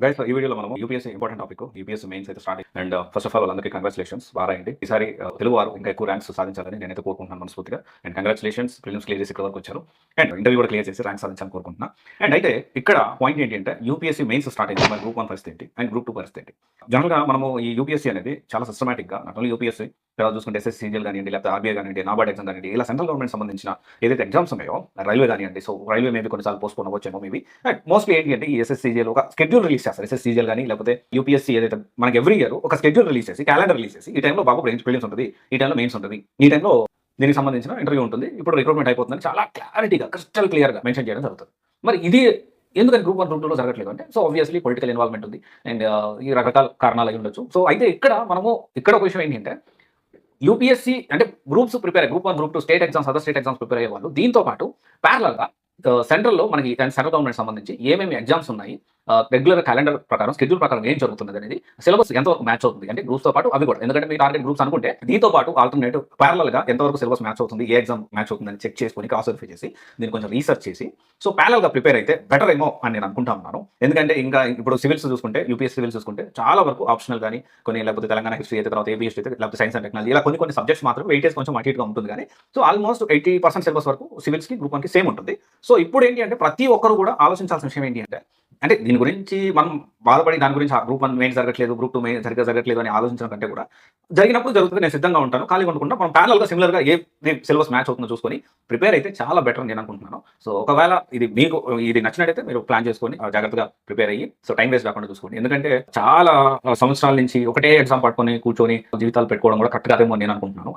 Guys ఈ వీడియోలో మనం UPSC important topic UPSC mains అయితే start and first of all అందరికీ కంగ్రాచులేషన్స్ బారాయండి. ఈసారి తెలుగు వారు ఇంకా ఎక్కువ ర్యాంక్స్ సాధించాలని నేనైతే కోరుకుంటున్నాను మనస్ఫూర్తిగా. అండ్ కంగ్రాచులేషన్స్, ప్రిలిమ్స్ క్లియర్ చేసి ఇక్కడ వరకు వచ్చారు అండ్ ఇంటర్వ్యూ కూడా క్లియర్ చేసి ర్యాంక్ సాధించాలని కోరుకుంటున్నాను. అండ్ అయితే ఇక్కడ పాయింట్ ఏంటి అంటే యూపీఎస్సీ మెయిన్స్ స్టార్ట్ అయింది, మరి గ్రూప్ 1 పరిస్థితి ఏంటి అండ్ గ్రూప్ 2 పరిస్థితి ఏంటి. జనరల్గా మనము ఈ యూపీఎస్సీ అనేది చాలా సిస్టమేటిక్గా నాట్ ఓన్లీ యూపీఎస్సీ తర్వాత చూసుకుంటే ఎస్ఎస్సీజీఎల్ కానివ్వండి, లేకపోతే ఆర్బీఐ కానివ్వండి, నాబార్డ్ ఎగ్జామ్ కానివ్వండి, ఇలా సెంట్రల్ గవర్నమెంట్ సంబంధించిన ఏదైతే ఎగ్జామ్స్ ఉన్నాయో రైల్వే కానివ్వండి, సో రైల్వే మేబీ కొన్నిసార్లు పోస్ట్పోన్ అవ్వచ్చేమో మేబీ. అండ్ మోస్ట్లీ ఏంటి అంటే ఈ ఎస్ఎస్సీజీఎల్ ఒక స్కెడ్యూల్ రిలీజ్ చేస్తారు. ఎస్ఎస్సీజీఎల్ కానీ లేకపోతే యూపీఎస్సీ ఏదైతే మనకి ఎవ్రీ ఇయర్ ఒక స్కెడ్యూల్ రిలీజ్ చేసి క్యాలెండర్ రిలీజ్ చేసి ఈ టైంలో బాబు ప్రిలిమ్స్ ఉంటుంది, ఈ టైంలో మెయిన్స్ ఉంటుంది, ఈ టైంలో దీనికి సంబంధించిన ఇంటర్వ్యూ ఉంటుంది, ఇప్పుడు రిక్రూట్మెంట్ అయిపోతుందని చాలా క్లారిటీగా క్రిస్టల్ క్లియర్గా మెన్షన్ చేయడం జరుగుతుంది. మరి ఇది ఎందుకని గ్రూప్ 1 గ్రూప్ 2లో జరగట్లేదు అంటే సో ఆబ్వియస్లీ పొలిటికల్ ఇన్వాల్వ్మెంట్ ఉంది అండ్ ఈ రకరకాల కారణాలు అయి ఉండొచ్చు. సో అయితే ఇక్కడ ఒక విషయం ఏంటంటే యూపీఎస్సీ అంటే groups prepare group 1 group 2 state exams other state exams prepare అయ్యే వాళ్ళు దీంతో పాటు ప్యారలల్గా సెంట్రల్లో మనకి సెంట్రల్ గవర్నమెంట్ సంబంధించి ఏమేమి ఎగ్జామ్స్ ఉన్నాయి, రెగ్యులర్ క్యాలెండర్ ప్రకారం స్కెడ్యూల్ ప్రకారం ఏం జరుగుతుంది అనేది సిలబస్ ఎంతవరకు మ్యాచ్ అవుతుంది అంటే గ్రూప్స్తో పాటు అవి కూడా, ఎందుకంటే మీ టార్గెట్ గ్రూప్స్ అనుకుంటే దీంతో పాటు ఆల్టర్నేటివ్ ప్యారలల్గా ఎంతవరకు సిలబస్ మ్యాచ్ అవుతుంది, ఏ ఎగ్జామ్ మ్యాచ్ అవుతుందని చెక్ చేసుకొని క్రాస్ వెరిఫై చేసి దీన్ని కొంచెం రీసెర్చ్ చేసి సో ప్యారలల్గా ప్రిపేర్ అయితే బెటర్ ఏమో అని నేను అనుకుంటా ఉన్నాను. ఎందుకంటే ఇంకా ఇప్పుడు సివిల్స్ చూసుకుంటే యూపీఎస్సీ సివిల్స్ చూసుకుంటే చాలా వరకు ఆప్షనల్ కానీ కొన్ని, లేకపోతే తెలంగాణ హిస్టరీ అయితే, తర్వాత ఏబీ హిస్టరీ అయితే, లేకపోతే సైన్స్ అండ్ టెక్నాలజీ, ఇలా కొన్ని సబ్జెక్ట్స్ మాత్రం వెయిటేజ్ కొంచెం అటు ఇటుగా ఉంటుంది. కానీ సో ఆల్మోస్ట్ 80% సిలబస్ వరకు సివిల్స్కి గ్రూప్ 1కి సేమ్ ఉంటుంది. సో ఇప్పుడు ఏంటి అంటే ప్రతి ఒక్కరు కూడా ఆలోచించాల్సిన విషయం ఏంటి అంటే దీని గురించి మనం బాధపడి దాని గురించి గ్రూప్ 1 మెయిన్ జరగట్లేదు, గ్రూప్ 2 మెయిన్ సరిగ్గా జరగట్లేదు అని ఆలోచించడం కంటే కూడా జరిగినప్పుడు జరుగుతుంది, నేను సిద్ధంగా ఉంటాను, ఖాళీగా ఉండకుండా మనం ప్యారల్గా సిమిలర్గా ఏ సిలబస్ మ్యాచ్ అవుతుందో చూసుకొని ప్రిపేర్ అయితే చాలా బెటర్ అని నేను అనుకుంటున్నాను. సో ఒకవేళ మీకు ఇది నచ్చినట్టయితే మీరు ప్లాన్ చేసుకొని జాగ్రత్తగా ప్రిపేర్ అయ్యి సో టైం వేస్ట్ కాకుండా చూసుకోండి. ఎందుకంటే చాలా సంవత్సరాల నుంచి ఒకటే ఎగ్జామ్ పట్టుకొని కూర్చొని జీవితాలు పెట్టుకోవడం కూడా కరెక్ట్ కాదేమో నేను అనుకుంటున్నాను.